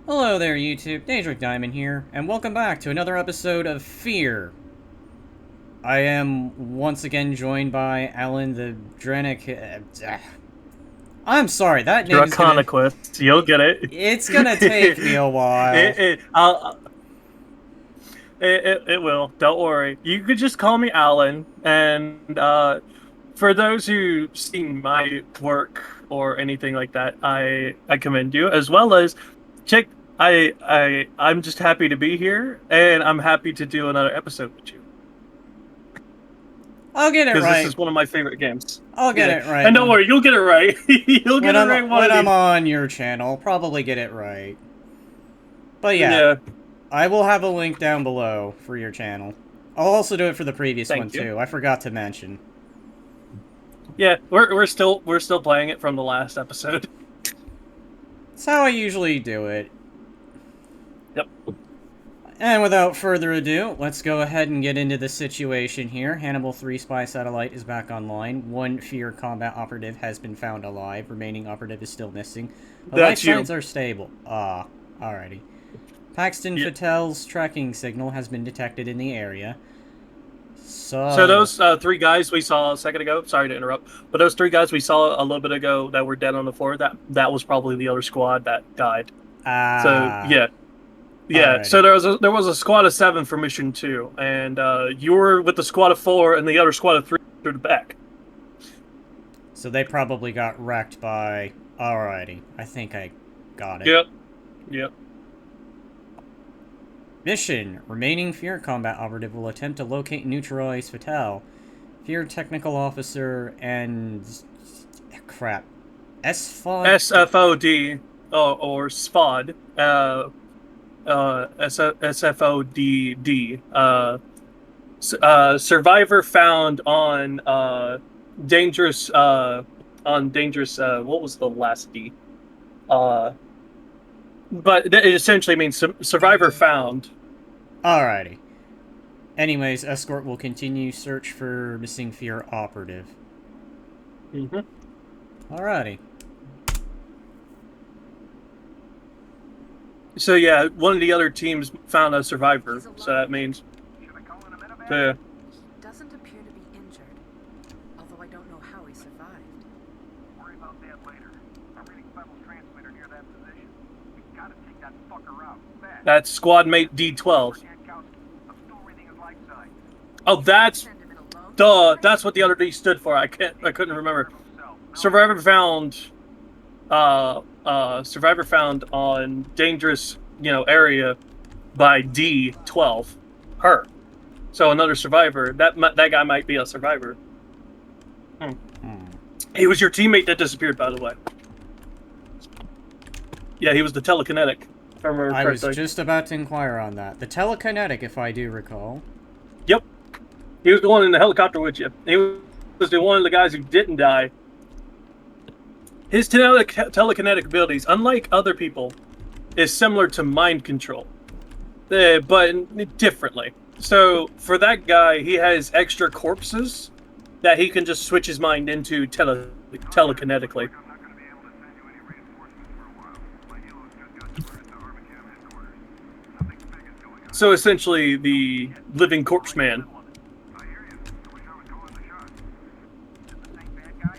Hello there, YouTube. Daedric Diamond here, and welcome back to another episode of F.E.A.R. I am once again joined by Alan the Drenic. I'm sorry, that name's gonna. Draconequist. You'll get it. It's gonna take me a while. It will. Don't worry. You could just call me Alan. And for those who seen my work or anything like that, I commend you. As well as check. I'm just happy to be here, and I'm happy to do another episode with you I'll get it because this right. is one of my favorite games. I'll get Yeah, it right and don't worry, you'll get it right. You'll get when it I'm right one when of I'm these. on your channel. Probably get it right. But yeah, Yeah. I will have a link down below for your channel. I'll also do it for the previous one Thank you. too. I forgot to mention. Yeah, we're still playing it from the last episode. That's how I usually do it. Yep. And without further ado, let's go ahead and get into the situation here. Hannibal 3 spy satellite is back online. One F.E.A.R combat operative has been found alive. Remaining operative is still missing. The life That's you. signs are stable. Alrighty. Paxton Yeah. Fatel's tracking signal has been detected in the area. So So... those three guys we saw a second ago. Sorry to interrupt, but those three guys we saw a little bit ago that were dead on the floor. That was probably the other squad that died. So yeah, yeah. So Alrighty. there was a squad of 7 for mission 2, and you were with the squad of 4, and the other squad of 3 through the back. So they probably got wrecked by... Alrighty. I think I got it. Yep. Yep. Mission. Remaining F.E.A.R combat operative will attempt to locate and neutralize Fatal. F.E.A.R technical officer and... Crap. SFOD? SFOD or SFOD. SFODD. Survivor found dangerous dangerous. What was the last D? Uh, but it essentially means survivor found. Alrighty. Anyways, escort will continue search for missing F.E.A.R operative. Mm-hmm. Alrighty. So yeah, one of the other teams found a survivor. So that means. So, yeah. He doesn't appear to be injured, although I don't know how he survived. Worry about that later. I'm reading Federal's transmitter near that position. We gotta take that fucker out. Fast. That's squad mate D12. I'm still reading his life sign. Oh, that's Send him it alone. duh. That's what the other D stood for. I couldn't remember. Survivor found. Survivor found on dangerous, area by D12. Her. So another survivor. That guy might be a survivor. He was your teammate that disappeared, by the way. Yeah, he was the telekinetic. If I remember I was correctly. just about to inquire on that. The telekinetic, if I do recall. Yep. He was the one in the helicopter with you. He was the one of the guys who didn't die. His telekinetic abilities, unlike other people, is similar to mind control, but differently. So for that guy, he has extra corpses that he can just switch his mind into telekinetically. I'm not gonna be able to send you any reinforcements for a while. My helos just got diverted to Armageddon headquarters. Nothing big is going on. So essentially, the living corpse man. I hear you. I wish I was calling the shots. Is it the same bad guy?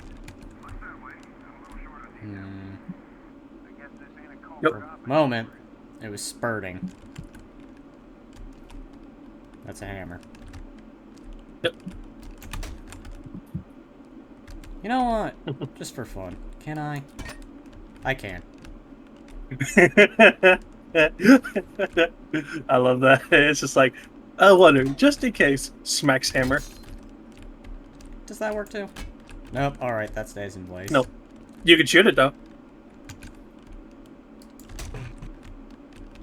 Looks that way. I'm a little short on details. I guess this ain't a covert Yep. op. Moment. It was spurting. That's a hammer. Yep. You know what? Just for fun. Can I? I can. I love that. It's just like, I wonder, just in case, smacks hammer. Does that work too? Nope. Alright, that stays in place. Nope. You can shoot it though.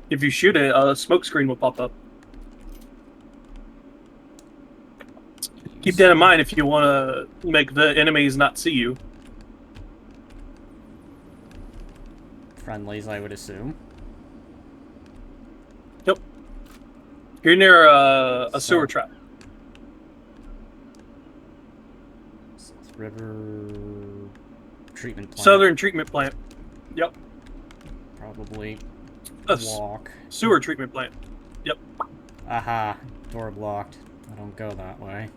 If you shoot it, a smoke screen will pop up. Keep that in mind if you want to make the enemies not see you. Friendlies, I would assume. Yep. You're near a sewer trap. South River treatment plant. Southern treatment plant. Yep. Probably walk. Sewer treatment plant. Yep. Aha, door blocked. I don't go that way.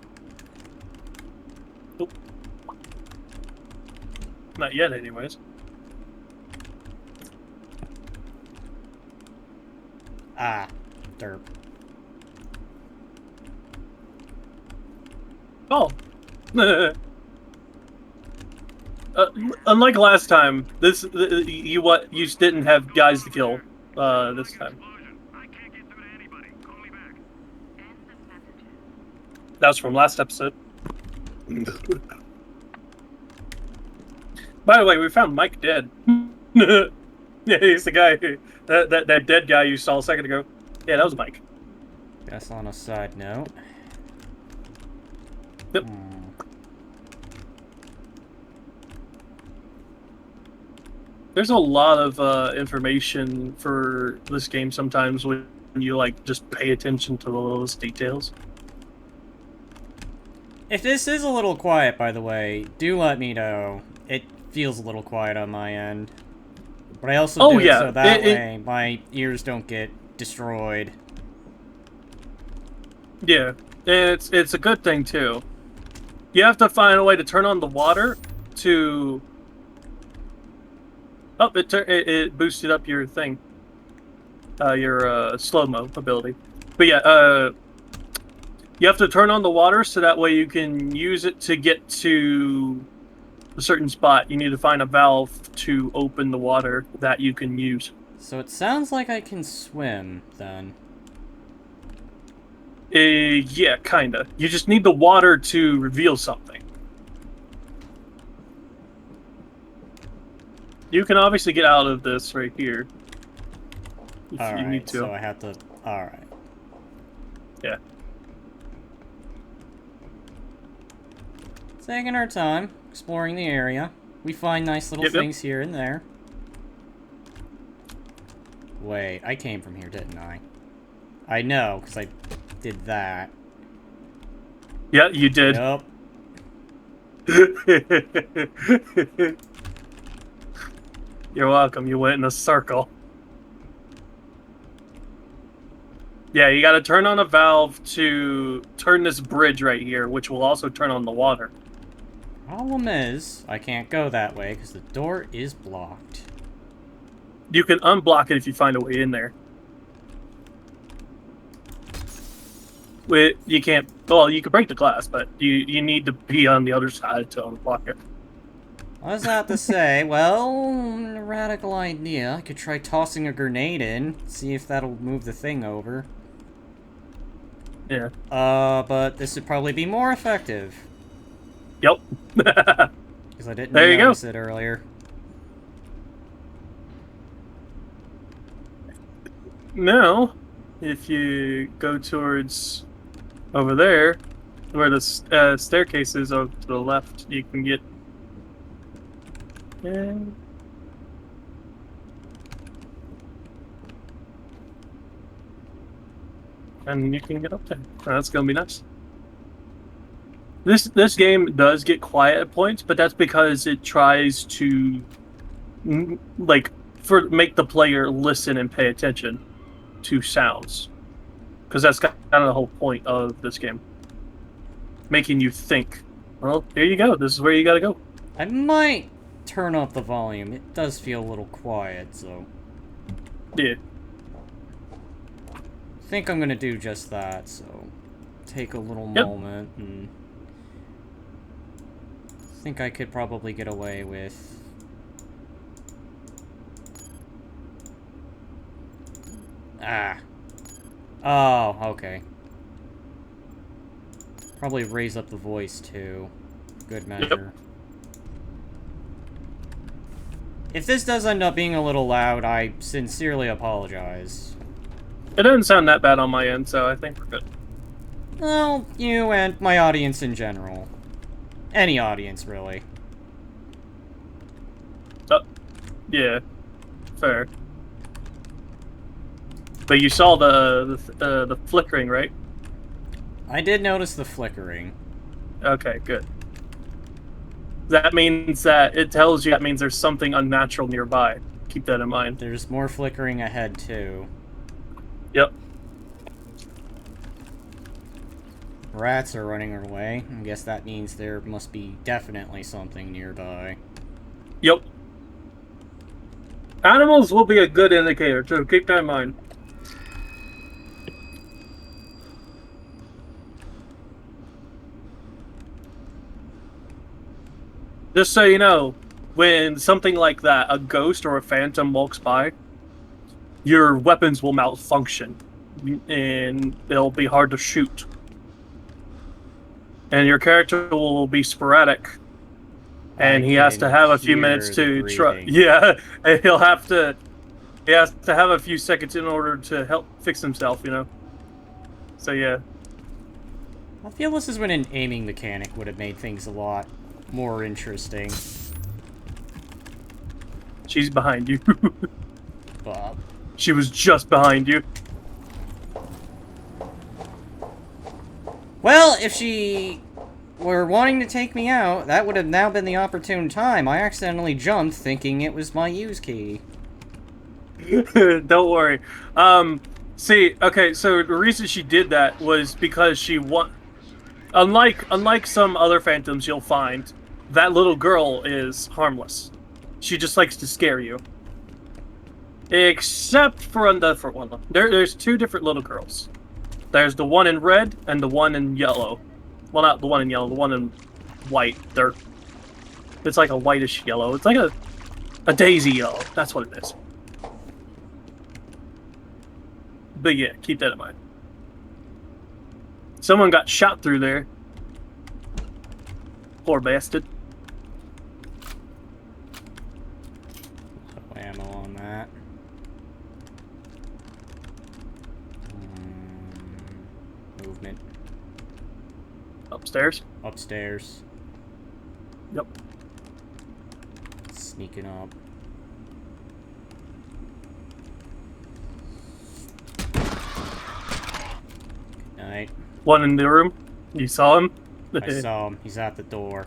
Nope. Not yet, anyways. Ah, derp. Oh. Unlike last time, you just didn't have guys to kill. This time. I can't get through to anybody. Call me back. End of messages. That was from last episode. By the way, we found Mike dead. Yeah, he's the guy that dead guy you saw a second ago. Yeah, that was Mike. Guess on a side note. Yep. There's a lot of information for this game sometimes when you like just pay attention to the littlest details. If this is a little quiet, by the way, do let me know. It feels a little quiet on my end. But I also do it so that way my ears don't get destroyed. Yeah, it's a good thing too. You have to find a way to turn on the water to... Oh, it boosted up your thing. Your slow-mo ability. But yeah, you have to turn on the water so that way you can use it to get to a certain spot. You need to find a valve to open the water that you can use. So it sounds like I can swim, then. Yeah, kinda. You just need the water to reveal something. You can obviously get out of this right here. If you need to. So I have to... Alright. Yeah. Taking our time, exploring the area. We find nice little things here and there. Wait, I came from here, didn't I? I know, because I did that. Yeah, you did. Nope. You're welcome. You went in a circle. Yeah, you gotta turn on a valve to turn this bridge right here, which will also turn on the water. Problem is, I can't go that way because the door is blocked. You can unblock it if you find a way in there. You can't... Well, you can break the glass, but you need to be on the other side to unblock it. What does that have to say? Well, radical idea. I could try tossing a grenade in, see if that'll move the thing over. Yeah. But this would probably be more effective. Yep. Because I didn't notice it earlier. Now, if you go towards over there, where the staircase is over to the left, you can get... And you can get up there. That's gonna be nice. This game does get quiet at points, but that's because it tries to make the player listen and pay attention to sounds, because that's kind of the whole point of this game, making you think. Well, here you go. This is where you gotta go. I might turn up the volume. It does feel a little quiet, so... Yeah. I think I'm gonna do just that, so... Take a little moment, and... I think I could probably get away with... Ah. Oh, okay. Probably raise up the voice, too. Good measure. Yep. If this does end up being a little loud, I sincerely apologize. It doesn't sound that bad on my end, so I think we're good. Well, you and my audience in general. Any audience, really. Yeah. Fair. But you saw the flickering, right? I did notice the flickering. Okay, good. That means that it tells you that means there's something unnatural nearby. keep that in mind. There's more flickering ahead, too. Yep. Rats are running away. I guess that means there must be definitely something nearby. Yep. Animals will be a good indicator, so keep that in mind. Just so you know, when something like that, a ghost or a phantom walks by, your weapons will malfunction, and they'll be hard to shoot. And your character will be sporadic, and he has to have a few minutes to try. Yeah, and he has to have a few seconds in order to help fix himself, you know. So yeah. I feel this is when an aiming mechanic would have made things a lot more interesting. She's behind you. But She was just behind you. well, if she were wanting to take me out, that would have now been the opportune time. I accidentally jumped thinking it was my use key. Don't worry. See, okay, so the reason she did that was because she unlike some other phantoms you'll find, that little girl is harmless. She just likes to scare you. Except for the different one. There's two different little girls. There's the one in red and the one in yellow. Well, not the one in yellow, the one in white. It's like a whitish yellow. It's like a daisy yellow. That's what it is. But yeah, keep that in mind. Someone got shot through there. Poor bastard. No ammo on that. Movement. Upstairs? Upstairs. Yep. Sneaking up. Good night. One in the room. You saw him? I saw him. He's at the door.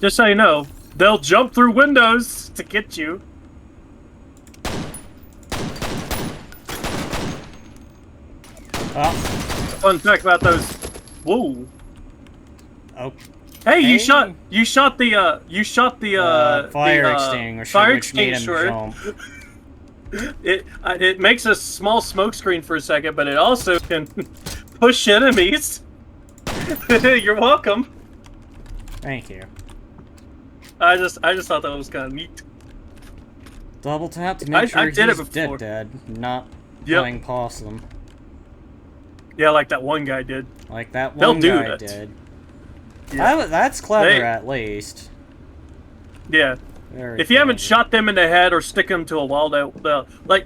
Just so you know, they'll jump through windows to get you. Oh. Fun fact about those. Whoa. Oh. Hey, Hey. you shot the Fire the, extinguisher, fire which made him extinguisher. jump. It makes a small smoke screen for a second, but it also can push enemies. You're welcome. Thank you. I just thought that was kind of neat. Double tap to make sure I did it he's before. dead, not Yep. playing possum. Yeah, like that one guy did. Like that They'll one do guy that. did. Yeah. That's clever, They- at least. Yeah. Very If you haven't clever. shot them in the head or stick them to a wall, they'll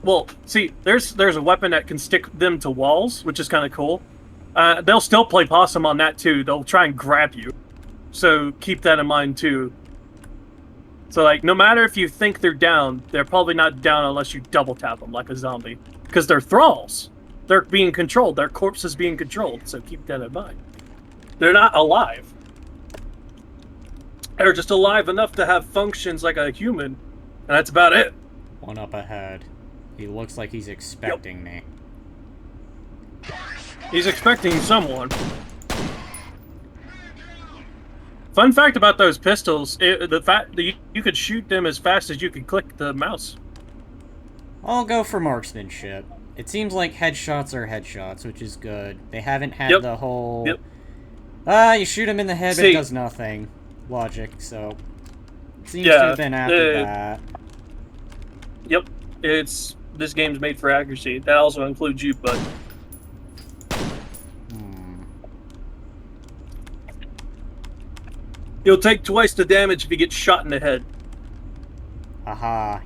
well, see, there's a weapon that can stick them to walls, which is kind of cool. They'll still play possum on that too. They'll try and grab you, so keep that in mind too. So like, no matter if you think they're down, they're probably not down unless you double tap them like a zombie, because they're thralls. They're being controlled. Their corpse is being controlled. So keep that in mind. They're not alive. They're just alive enough to have functions like a human, and that's about it. One up ahead. He looks like he's expecting me. He's expecting someone. Fun fact about those pistols, the fact that you could shoot them as fast as you could click the mouse. I'll go for marksmanship. It seems like headshots are headshots, which is good. They haven't had Yep. the whole... Yep. You shoot him in the head, but See- it does nothing. Logic, so... It seems Yeah, to have been after that. Yep, this game's made for accuracy. That also includes you, bud. You'll take twice the damage if you get shot in the head. Aha.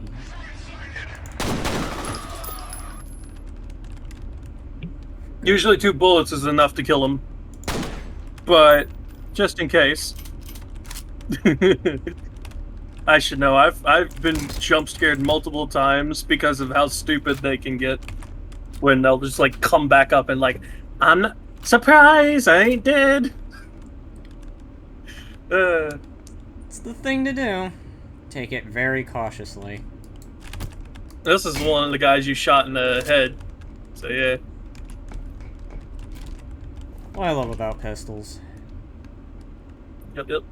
Usually 2 bullets is enough to kill him, but just in case. I should know. I've been jump scared multiple times because of how stupid they can get when they'll just like come back up and like, I'm not surprised I ain't dead. It's the thing to do. Take it very cautiously. This is one of the guys you shot in the head. So yeah. What I love about pistols. Yep.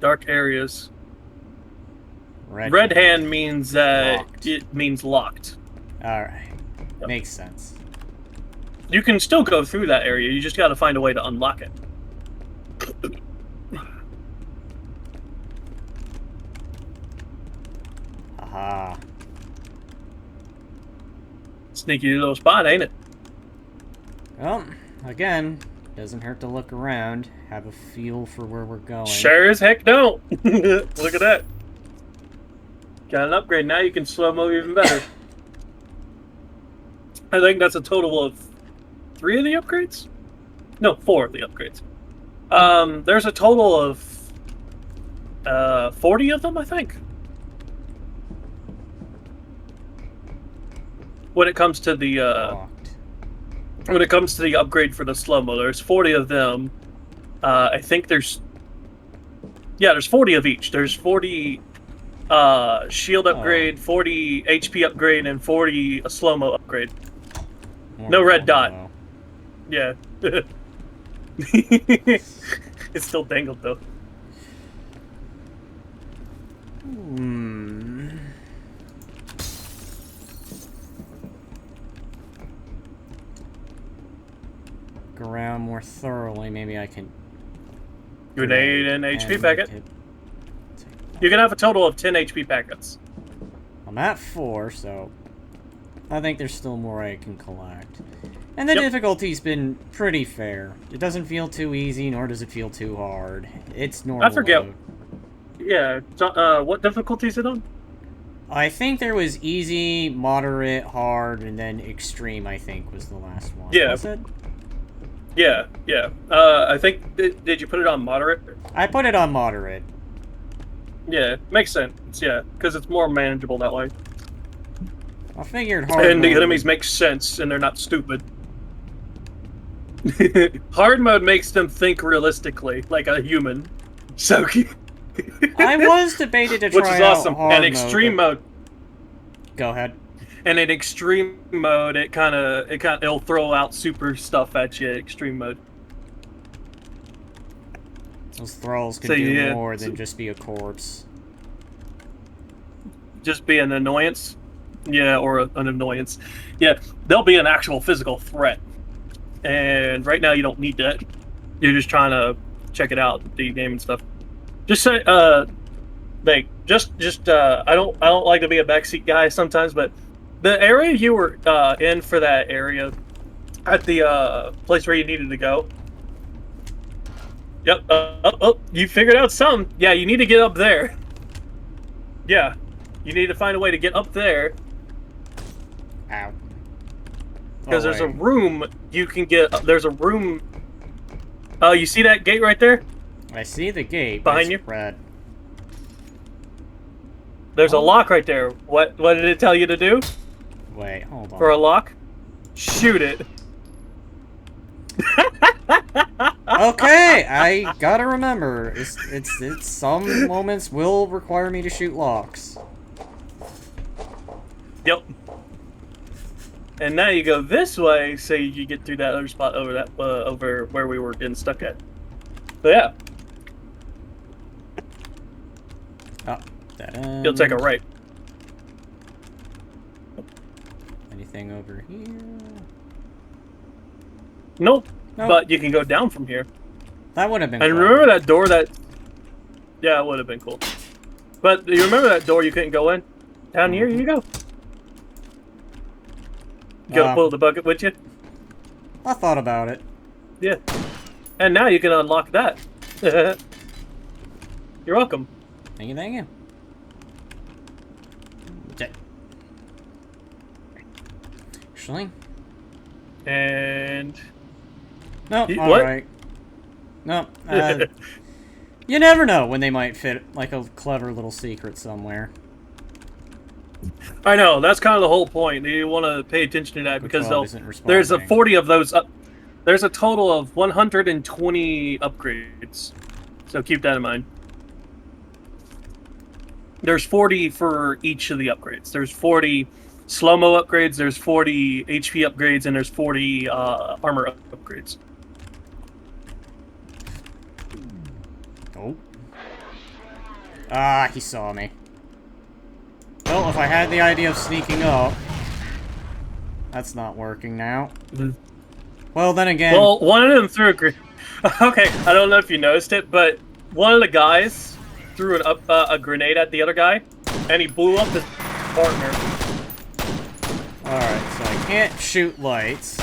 Dark areas. Red hand means Locked. it means locked. Alright. Yep. Makes sense. You can still go through that area, you just gotta find a way to unlock it. Aha. Sneaky little spot, ain't it? Well, again, doesn't hurt to look around, have a feel for where we're going. Sure as heck don't. Look at that. Got an upgrade, now you can slow-mo even better. I think that's a total of 3 of the upgrades? No, 4 of the upgrades. There's a total of 40 of them, I think. When it comes to the upgrade for the slow-mo, there's 40 of them. I think there's 40 of each. There's 40 shield upgrade, 40 HP upgrade, and 40 a slow-mo upgrade. No red dot. Yeah. It's still dangled though. Look around more thoroughly, maybe I can... Grenade and HP packet. You can have a total of 10 HP packets. I'm at 4, so I think there's still more I can collect. And the Yep. difficulty's been pretty fair. It doesn't feel too easy, nor does it feel too hard. It's normal. I forget. load. Yeah. So, what difficulty is it on? I think there was easy, moderate, hard, and then extreme, I think, was the last one. Yeah. Was it? Yeah. I think, did you put it on moderate? I put it on moderate. Yeah, makes sense, yeah, because it's more manageable that way. I figured hard And the mode enemies would- make sense, and they're not stupid. Hard mode makes them think realistically, like a human. So, I was debated to try which is out awesome. hard And extreme mode. Go ahead. And in extreme mode, it'll throw out super stuff at you. Extreme mode. Those thralls can So, do yeah, more than just be a corpse. Just be an annoyance. Yeah, or an annoyance. Yeah, they'll be an actual physical threat. And right now, you don't need that. You're just trying to check it out, the game and stuff. Just say, I don't like to be a backseat guy sometimes, but the area you were in for that area at the place where you needed to go. Yep. You figured out something. Yeah, you need to get up there. Yeah, you need to find a way to get up there Ow. because Oh, there's a wait. room you can get. There's a room. You see that gate right there? I see the gate. Behind it's you? red. There's a lock right there. What did it tell you to do Wait, hold on. for a lock? Shoot it. Okay, I gotta remember. It's some moments will require me to shoot locks. Yep. And now you go this way, so you get through that other spot over that over where we were getting stuck at. So yeah, Oh, that end. you'll take a right. Anything over here? Nope. Nope. But you can go down from here. That would have been. And clever. remember that door that... Yeah, it would have been cool. But you remember that door you couldn't go in? Down here you go. You gotta pull the bucket with you? I thought about it. Yeah. And now you can unlock that. You're welcome. Thank you, thank you. Okay. Actually, And... no. You- All what? right. No. You never know when they might fit like a clever little secret somewhere. I know, that's kind of the whole point. You want to pay attention to that because Patrol isn't there's a responding. 40 of those. There's a total of 120 upgrades. So keep that in mind. There's 40 for each of the upgrades. There's 40 slow-mo upgrades, there's 40 HP upgrades, and there's 40 armor upgrades. Oh. Ah, he saw me. Well, if I had the idea of sneaking up... That's not working now. Well, then again... Well, one of them threw a grenade. Okay, I don't know if you noticed it, but one of the guys threw a grenade at the other guy, and he blew up his partner. Alright, so I can't shoot lights.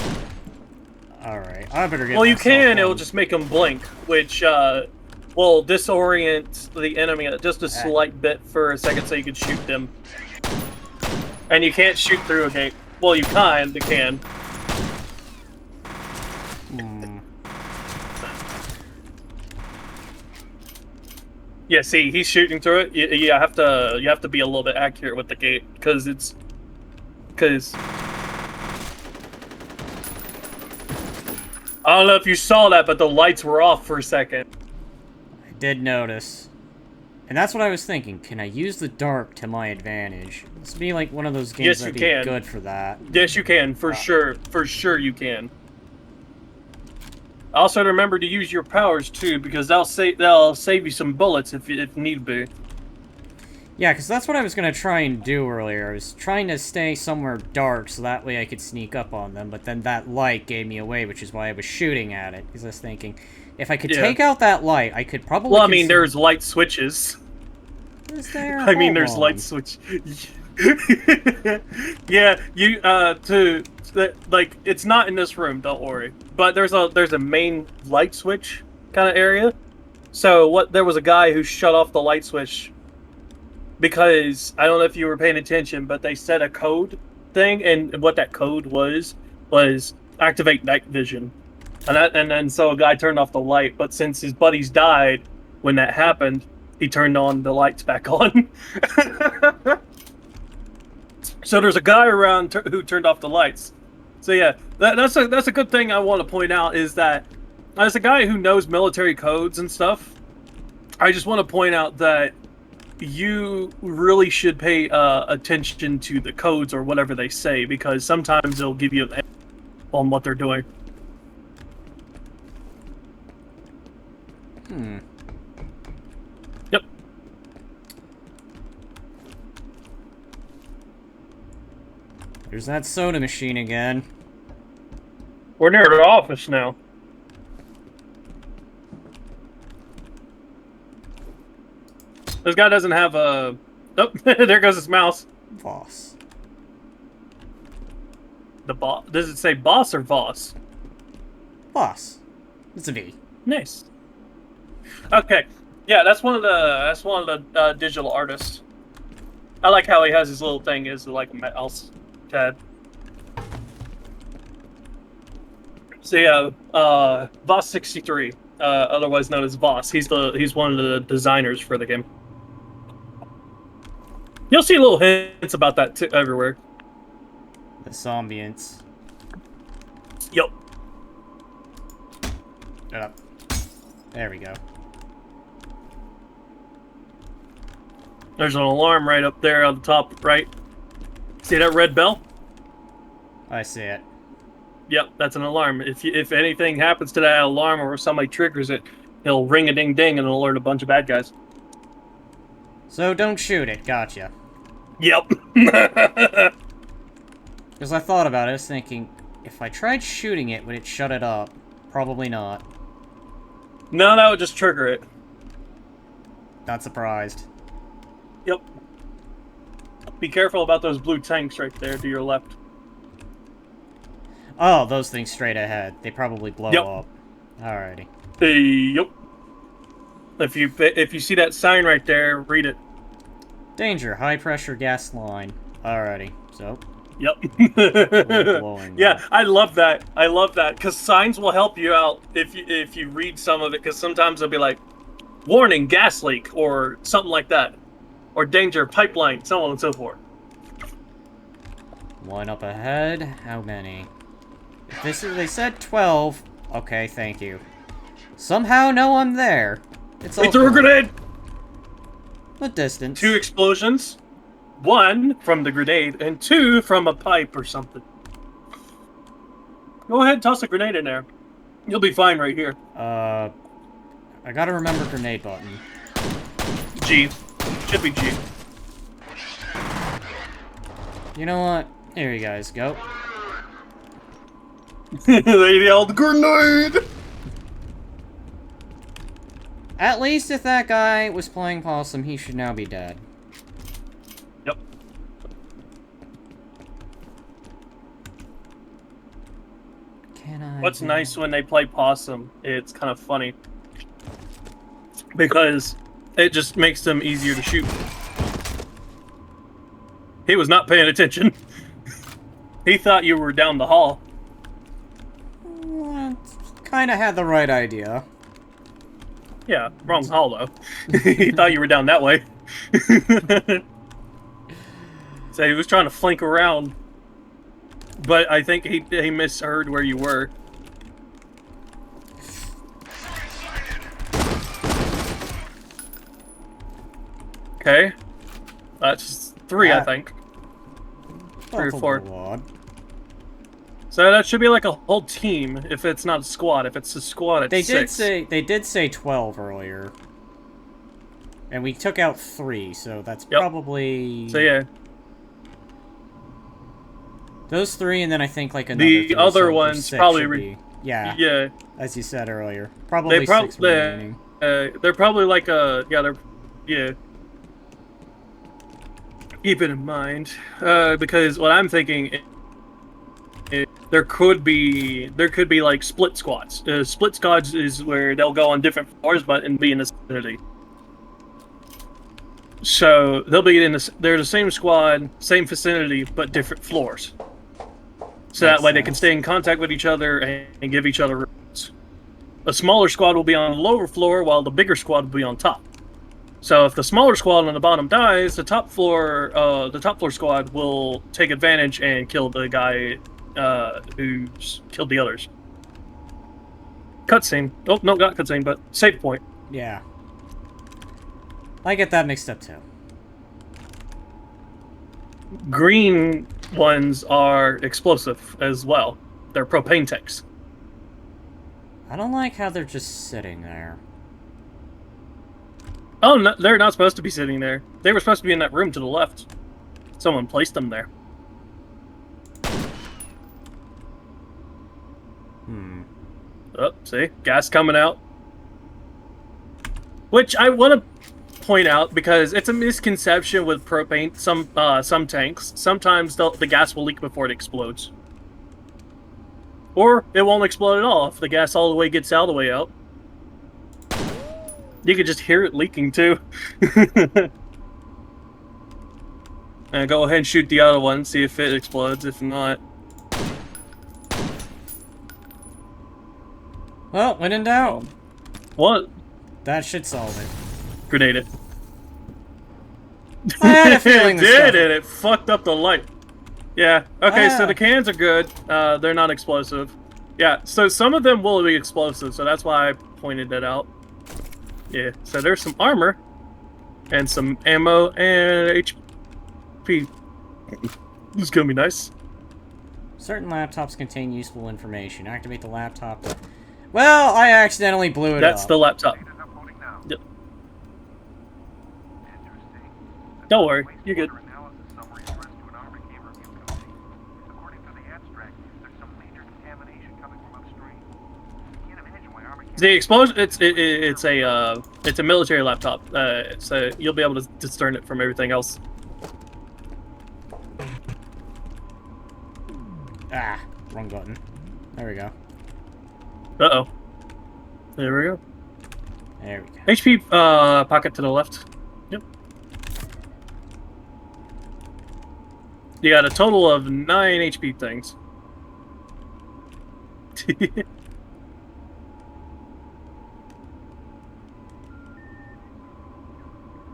Alright, I better get Well, you myself can, on. it'll just make them blink, which will disorient the enemy just a slight bit for a second so you can shoot them. And you can't shoot through a gate. Well, you can. Yeah, see, he's shooting through it. You have to be a little bit accurate with the gate because I don't know if you saw that, but the lights were off for a second. I did notice. And that's what I was thinking. Can I use the dark to my advantage? This would be like one of those games Yes, that'd you be can. good for that. Yes, you can, for sure. For sure you can. Also, remember to use your powers too, because they'll save you some bullets if need be. Yeah, because that's what I was going to try and do earlier. I was trying to stay somewhere dark so that way I could sneak up on them, but then that light gave me away, which is why I was shooting at it. Because I was thinking, if I could take out that light, I could probably... Well, I mean, there's light switches. Is there? I mean, there's light switch. Yeah, like, it's not in this room, don't worry. But there's a main light switch kind of area. So there was a guy who shut off the light switch because I don't know if you were paying attention, but they said a code thing, and what that code was activate night vision. And then so a guy turned off the light, but since his buddies died when that happened, he turned on the lights back on. So there's a guy around who turned off the lights. So yeah, that's a good thing I want to point out is that as a guy who knows military codes and stuff, I just want to point out that you really should pay attention to the codes or whatever they say, because sometimes they'll give you an on what they're doing. Yep. There's that soda machine again. We're near the office now. This guy doesn't have a... Oh, there goes his mouse. Voss. The boss. Does it say boss or Voss? Voss. It's a V. Nice. Okay. Yeah, that's one of the digital artists. I like how he has his little thing is like a mouse pad. So yeah, Voss 63, otherwise known as Voss. He's one of the designers for the game. You'll see little hints about that too, everywhere. This ambience. Yep. Shut up. There we go. There's an alarm right up there on the top right. See that red bell? I see it. Yep, that's an alarm. If anything happens to that alarm or somebody triggers it, it'll ring a ding ding and it'll alert a bunch of bad guys. So don't shoot it. Gotcha. Yep. Because I thought about it, I was thinking, if I tried shooting it, would it shut it up? Probably not. No, that would just trigger it. Not surprised. Yep. Be careful about those blue tanks right there to your left. Oh, those things straight ahead. They probably blow up. Alrighty. Yep. If you see that sign right there, read it. Danger, high pressure gas line. Alrighty. So. Yep. Blowing Yeah, up. I love that. I love that because signs will help you out if you read some of it, because sometimes they'll be like, "Warning, gas leak" or something like that, or "Danger, pipeline," so on and so forth. One up ahead. How many? They said 12. Okay, thank you. Somehow know I'm there. It's He all threw a cool. grenade! A distance. 2 explosions. 1 from the grenade, and 2 from a pipe or something. Go ahead and toss a grenade in there. You'll be fine right here. I gotta remember grenade button. G. Should be G. You know what? Here you guys go. They yelled, grenade! At least if that guy was playing possum, he should now be dead. Yep. Can I? What's nice when they play possum, it's kind of funny. Because it just makes them easier to shoot. He was not paying attention. He thought you were down the hall. Kind of had the right idea. Yeah, wrong hall though. He thought you were down that way. So he was trying to flank around. But I think he misheard where you were. Okay. That's 3, I think. 3 or That's a 4. little odd. So that should be like a whole team if it's not a squad. If it's a squad, it's 6. They did say 12 earlier. And we took out 3, so that's Yep. probably... So yeah. Those 3, and then I think like another The 3, other so ones 6 probably should be- Yeah, Yeah. as you said earlier. Probably They 6 remaining. they're probably like a yeah. Keep it in mind, because what I'm thinking, there could be like split squads. Split squads is where they'll go on different floors, but and be in the vicinity. So they'll be in they're the same squad, same vicinity, but different floors. So that way they can stay in contact with each other and give each other routes. A smaller squad will be on the lower floor, while the bigger squad will be on top. So if the smaller squad on the bottom dies, the top floor squad will take advantage and kill the guy who's killed the others. Cutscene. Oh, no, not cutscene, but save point. Yeah. I get that mixed up too. Green ones are explosive as well. They're propane tanks. I don't like how they're just sitting there. Oh, no, they're not supposed to be sitting there. They were supposed to be in that room to the left. Someone placed them there. Oh, see? Gas coming out. Which I want to point out, because it's a misconception with propane. Some tanks. Sometimes the gas will leak before it explodes. Or it won't explode at all if the gas all the way gets all the way out. You could just hear it leaking, too. And go ahead and shoot the other one, see if it explodes. If not... Well, when in doubt. What? That should solve it. Grenade it. I had a feeling It this did, stuff- and it fucked up the light. Yeah, okay, so Ah. the cans are good. They're not explosive. Yeah, so some of them will be explosive, so that's why I pointed that out. Yeah, so there's some armor, and some ammo, and HP. This is gonna be nice. Certain laptops contain useful information. Activate the laptop. Well, I accidentally blew it That's up. the laptop. Data's uploading now. Yep. Interesting. Don't worry, you're good. Wastewater analysis summary addressed to an Army Game Review Committee. According to the abstract, there's some major contamination coming from upstream. I can't imagine why Army can't... The explosion. It's a military laptop. So you'll be able to discern it from everything else. Ah, wrong button. There we go. Uh-oh. There we go. There we go. HP pocket to the left. Yep. You got a total of 9 HP things.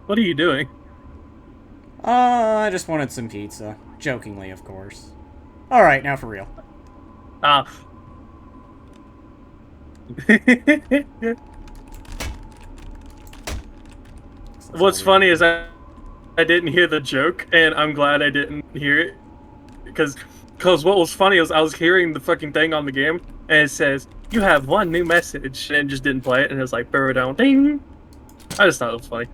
What are you doing? I just wanted some pizza. Jokingly, of course. Alright, now for real. Ah. What's funny is I didn't hear the joke, and I'm glad I didn't hear it. Because what was funny is I was hearing the fucking thing on the game, and it says, you have one new message, and it just didn't play it, and it was like, down, ding. I just thought it was funny.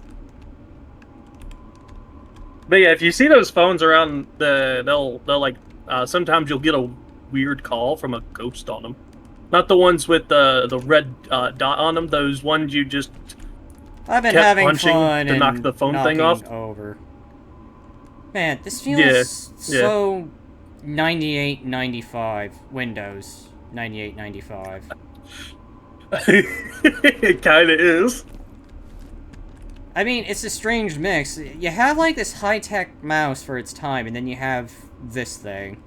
But yeah, if you see those phones around they'll like, sometimes you'll get a weird call from a ghost on them. Not the ones with the red dot on them, those ones you just I've been kept having punching fun to and knock the phone thing off. over. Man, this feels Yeah, so 98-95 Windows 98-95. It kind of is. I mean, it's a strange mix. You have like this high-tech mouse for its time, and then you have this thing.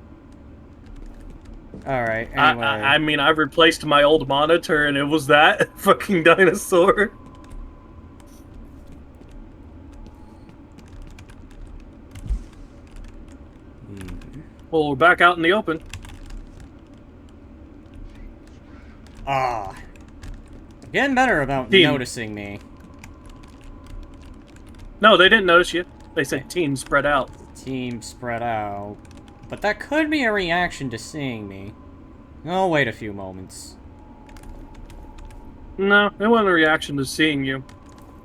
Alright, anyway. I mean, I replaced my old monitor, and it was that fucking dinosaur. Well, we're back out in the open. Ah. Getting better about Team. noticing me. No, they didn't notice you. They said team spread out. Team spread out. But that could be a reaction to seeing me. I'll wait a few moments. No, it wasn't a reaction to seeing you.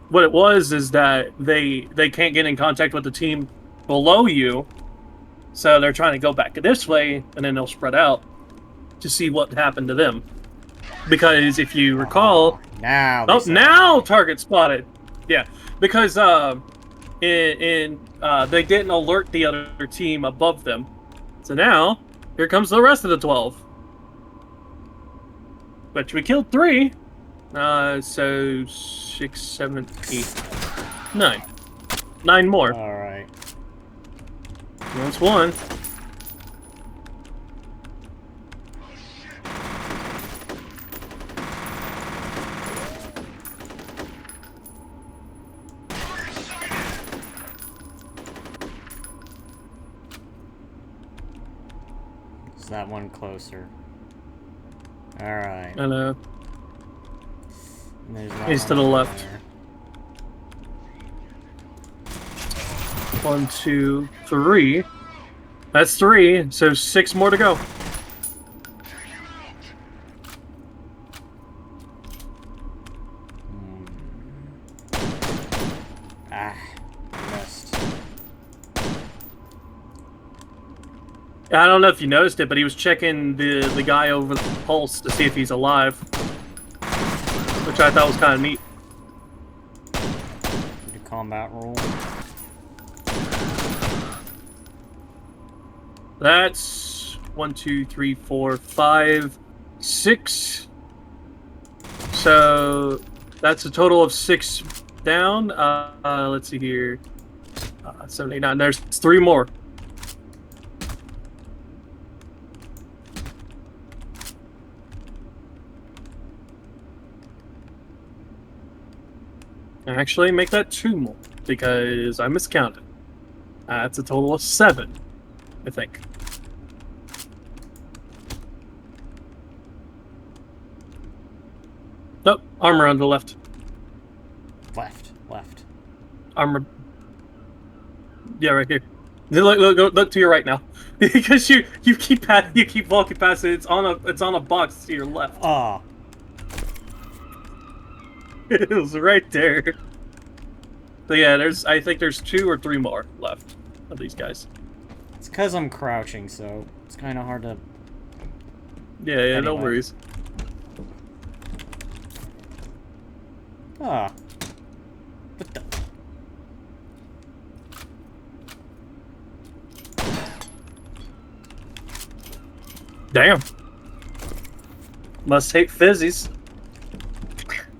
What it was is that they can't get in contact with the team below you, so they're trying to go back this way, and then they'll spread out to see what happened to them. Because if you recall, now target spotted. Yeah, because they didn't alert the other team above them, so now here comes the rest of the 12. But we killed 3. So 6, 7, 8, 9. 9 more. Alright. That's 1. Is that one closer? Alright. I know. He's to the left. There. 1, 2, 3. That's 3, so 6 more to go. Missed. I don't know if you noticed it, but he was checking the guy over the pulse to see if he's alive. Which I thought was kind of neat. The combat roll. That's 1, 2, 3, 4, 5, 6. So that's a total of 6 down. Let's see here. 7, 8, 9. There's 3 more. Actually, make that 2 more because I miscounted. That's a total of 7, I think. Nope, armor on the left. Left. Armor. Yeah, right here. Look to your right now, because you keep walking past it. It's on a box to your left. Ah. It was right there. So yeah, I think there's 2 or 3 more left of these guys. It's because I'm crouching, so it's kind of hard to... Yeah, no worries. Ah. What the... Damn. Must hate fizzies.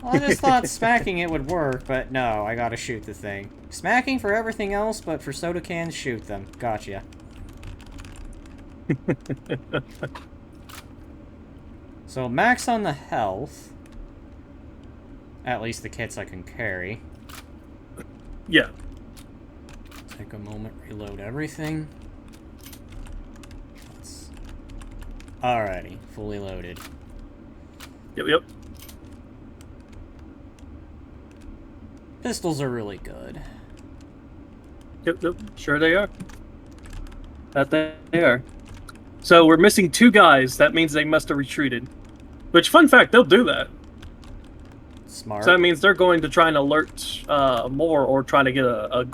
I just thought smacking it would work, but no, I gotta shoot the thing. Smacking for everything else, but for soda cans, shoot them. Gotcha. So, max on the health. At least the kits I can carry. Yeah. Take a moment, reload everything. Alrighty, fully loaded. Yep. Pistols are really good. Yep, sure they are. That they are. So we're missing 2 guys. That means they must have retreated. Which, fun fact, they'll do that. Smart. So that means they're going to try and alert more, or try to get a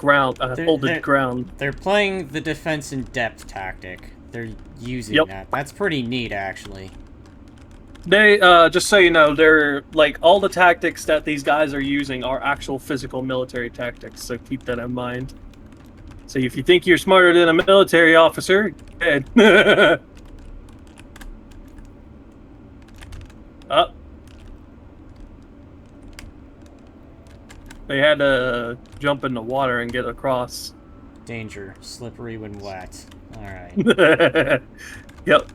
holded ground. They're playing the defense in depth tactic. They're using that. That's pretty neat, actually. They, just so you know, they're, like, all the tactics that these guys are using are actual physical military tactics, so keep that in mind. So if you think you're smarter than a military officer, go ahead. They had to jump in the water and get across. Danger. Slippery when wet. Alright. Yep.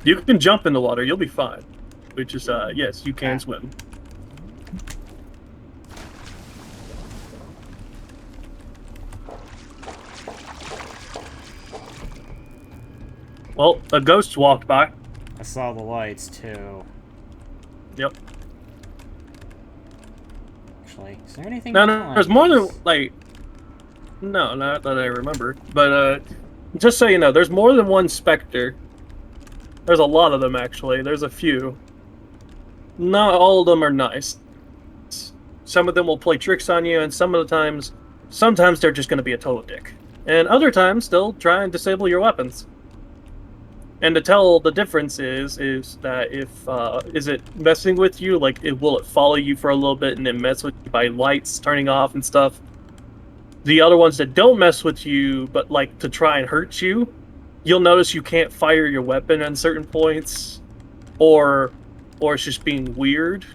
You can jump in the water, you'll be fine. Which is, yes, you can swim. Well, a ghost walked by. I saw the lights, too. Yep. Actually, is there anything No, behind there's more than, this? like... No, not that I remember. But, just so you know, there's more than one Spectre. There's a lot of them, actually. There's a few. Not all of them are nice. Some of them will play tricks on you, and sometimes they're just going to be a total dick. And other times, they'll try and disable your weapons. And to tell the difference is that if, is it messing with you? Like, will it follow you for a little bit and then mess with you by lights turning off and stuff? The other ones that don't mess with you, but like to try and hurt you, you'll notice you can't fire your weapon on certain points, or it's just being weird,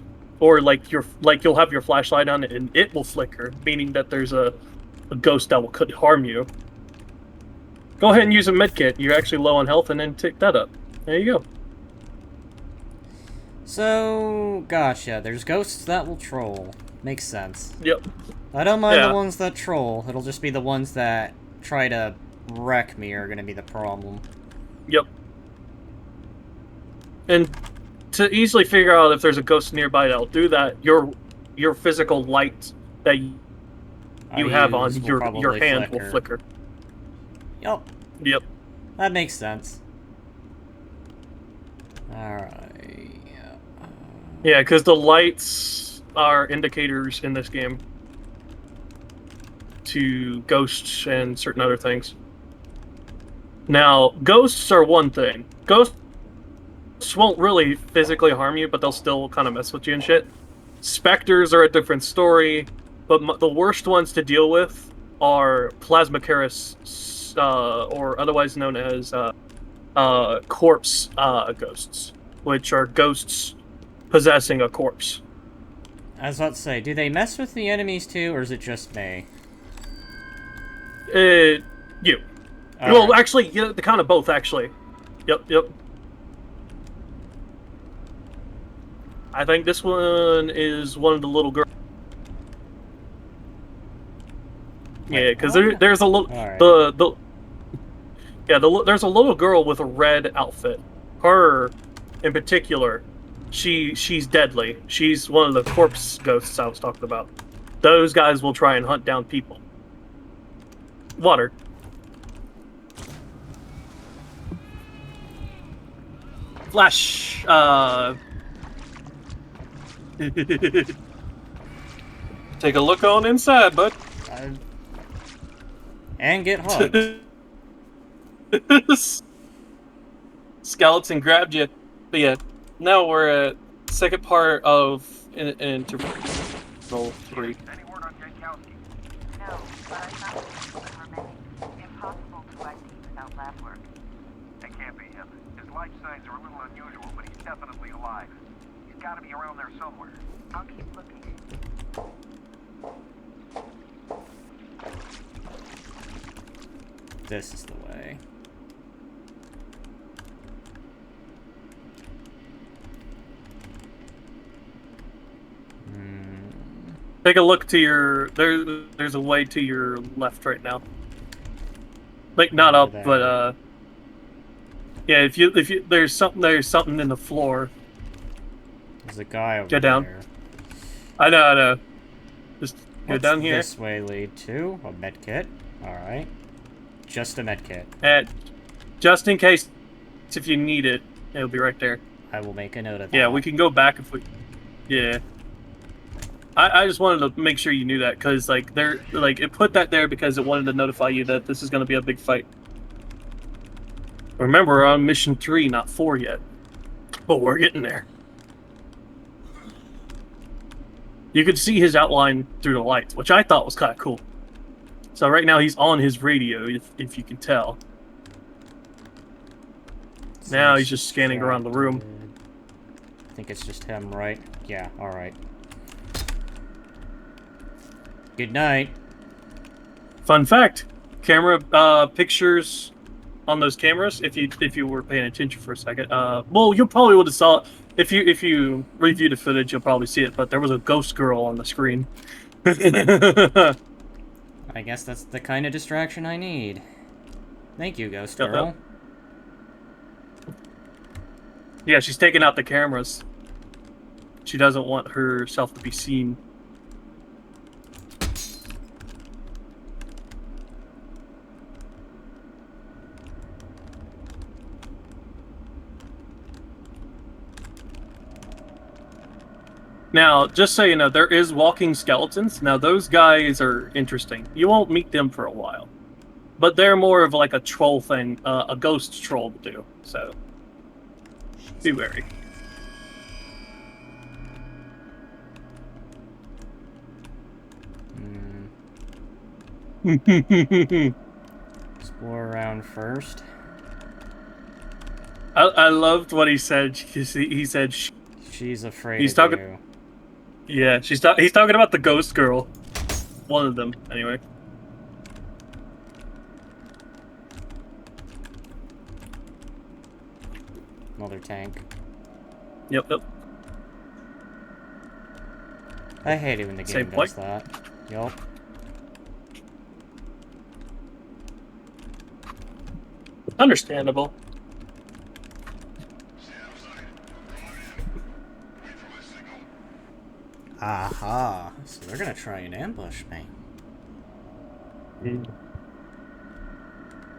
or you'll have your flashlight on and it will flicker, meaning that there's a ghost that could harm you. Go ahead and use a medkit. You're actually low on health, and then tick that up. There you go. So, gotcha. There's ghosts that will troll. Makes sense. Yep. I don't mind the ones that troll. It'll just be the ones that try to wreck me are gonna be the problem. Yep. And to easily figure out if there's a ghost nearby that'll do that, your physical light that you have on your hand will flicker. Yep. That makes sense. Alright. Yeah, because the lights are indicators in this game to ghosts and certain other things. Now, ghosts are one thing. Ghosts won't really physically harm you, but they'll still kind of mess with you and shit. Specters are a different story, but the worst ones to deal with are Plasmacaris, or otherwise known as corpse ghosts, which are ghosts possessing a corpse. I was about to say, do they mess with the enemies too, or is it just me? You. All well, right. actually, yeah, the kind of both, actually. Yep. I think this one is one of the little girls. Yeah, because there's a little there's a little girl with a red outfit. Her, in particular, she's deadly. She's one of the corpse ghosts I was talking about. Those guys will try and hunt down people. Water. Flash. Take a look on inside, bud. And get hugged. Skeleton grabbed you. But yeah, now we're at second part of interval 3. Any word on Jankowski? No, but I found the remaining. Impossible to ID without lab work. That can't be him. His life signs are a little unusual, but he's definitely alive. He's got to be around there somewhere. I'll keep looking. This is the way. Take a look to your... There's a way to your left right now. Like, not up, there. but, yeah, if you... There's something in the floor. There's a guy over Get down. there. I know. Just Go down here. This way lead to a med kit. All right, just a med kit. Just in case, if you need it, it'll be right there. I will make a note of that. Yeah, we can go back if we. Yeah. I just wanted to make sure you knew that because like it put that there because it wanted to notify you that this is going to be a big fight. Remember, we're on mission 3, not 4 yet, but we're getting there. You could see his outline through the lights, which I thought was kind of cool. So right now he's on his radio, if you can tell. Now he's just scanning around the room. I think it's just him, right? Yeah. All right. Good night. Fun fact: camera pictures on those cameras. If you were paying attention for a second, well, you probably would have saw it if you review the footage. You'll probably see it. But there was a ghost girl on the screen. I guess that's the kind of distraction I need. Thank you, ghost girl. Yeah, she's taking out the cameras. She doesn't want herself to be seen. Now, just so you know, there is walking skeletons. Now, those guys are interesting. You won't meet them for a while. But they're more of like a troll thing, a ghost troll to do. So, be wary. Explore around first. I loved what he said. He said she's afraid he's of talking. you. Yeah, he's talking about the ghost girl. One of them, anyway. Another tank. Yep. I hate it when the game does that. Yup. Understandable. Aha. So they're gonna try and ambush me.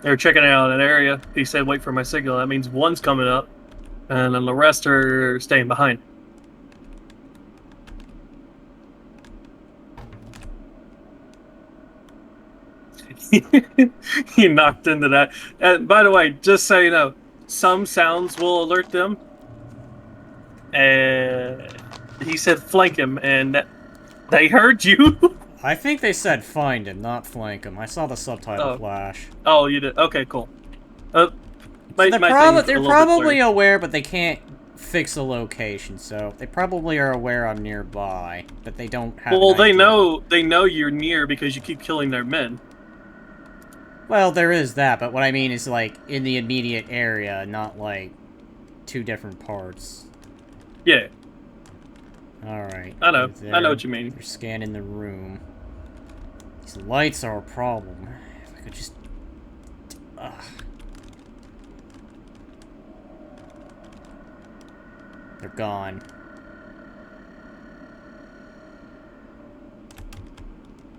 They're checking out an area. He said, wait for my signal. That means one's coming up, and then the rest are staying behind. He knocked into that. And by the way, just so you know, some sounds will alert them. And he said flank him, and they heard you. I think they said find him, not flank him. I saw the subtitle flash. Oh, you did? Okay, cool. They're probably aware, but they can't fix a location, so they probably are aware I'm nearby, but they don't have. Well, they know you're near because you keep killing their men. Well, there is that, but what I mean is like in the immediate area, not like two different parts. Yeah. Alright. I know what you mean. You're scanning the room. These lights are a problem. If I could just... Ugh. They're gone.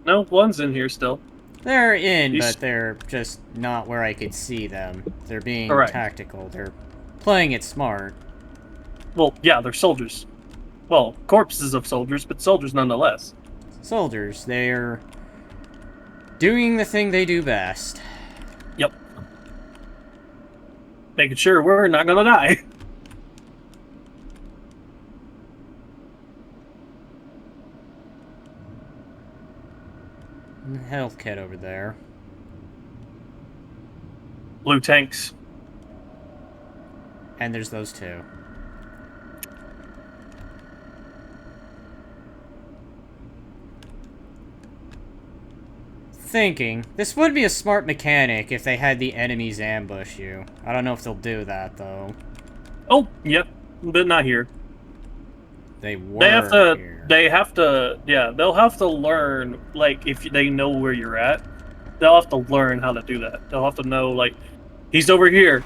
No, one's in here still. They're in, but they're just not where I could see them. They're being tactical. They're playing it smart. Well, yeah, they're soldiers. Well, corpses of soldiers, but soldiers nonetheless. Soldiers, they're doing the thing they do best. Yep. Making sure we're not gonna die. Health kit over there. Blue tanks. And there's those two. Thinking, this would be a smart mechanic if they had the enemies ambush you. I don't know if they'll do that, though. Oh, yep. But not here. They were here. Yeah, they'll have to learn, like, if they know where you're at, they'll have to learn how to do that. They'll have to know, like, he's over here.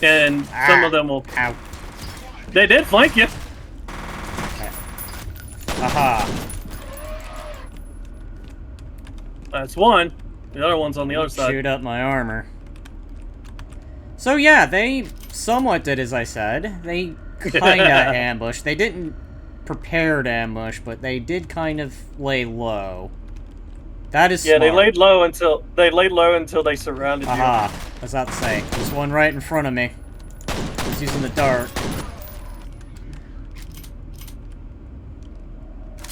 And some of them will... Ow. They did flank you. Aha. That's one. The other one's on the other side. Shoot up my armor. So yeah, they somewhat did as I said. They kinda ambushed. They didn't prepare to ambush, but they did kind of lay low. That is Yeah, smart. they laid low until they surrounded you. Aha. What's that say? There's one right in front of me. He's using the dart.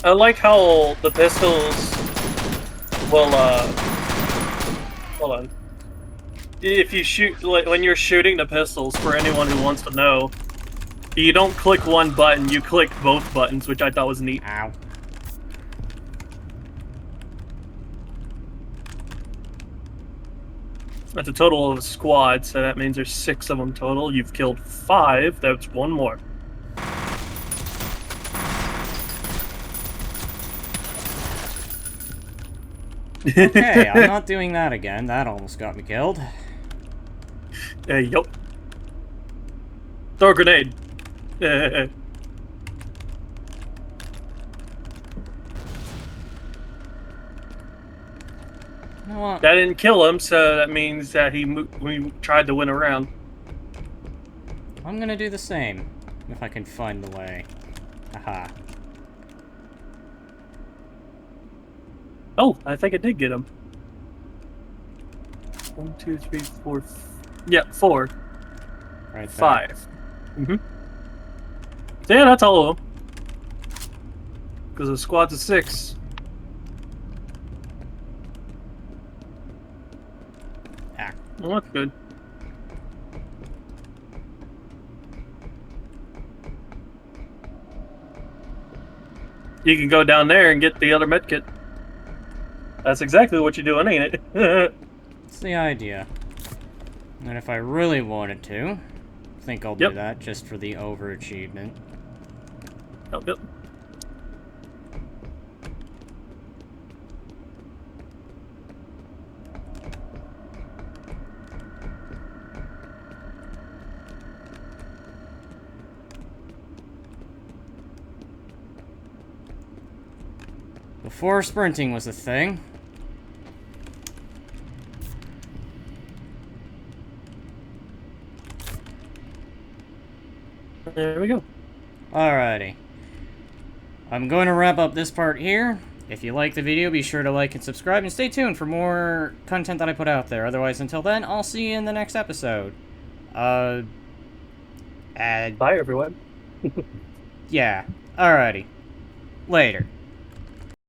I like how the pistols will, hold on. If you shoot, like, when you're shooting the pistols, for anyone who wants to know, you don't click one button, you click both buttons, which I thought was neat. Ow. That's a total of a squad, so that means there's 6 of them total. You've killed 5, that's one more. Okay, I'm not doing that again. That almost got me killed. Yup. Throw a grenade. You know what? That didn't kill him, so that means that we tried to win a round. I'm gonna do the same, if I can find the way. Aha. Oh, I think I did get him. 1, 2, 3, 4. Yeah, 4. Right there. 5. Mm-hmm. So yeah, that's all of them. Because the squad's of 6. Ah. Well, that's good. You can go down there and get the other medkit. That's exactly what you're doing, ain't it? That's the idea. And if I really wanted to, I think I'll do that just for the overachievement. Yep. Before sprinting was a thing. There we go. Alrighty. I'm going to wrap up this part here. If you like the video, be sure to like and subscribe, and stay tuned for more content that I put out there. Otherwise, until then, I'll see you in the next episode. Bye, everyone. Yeah. Alrighty. Later.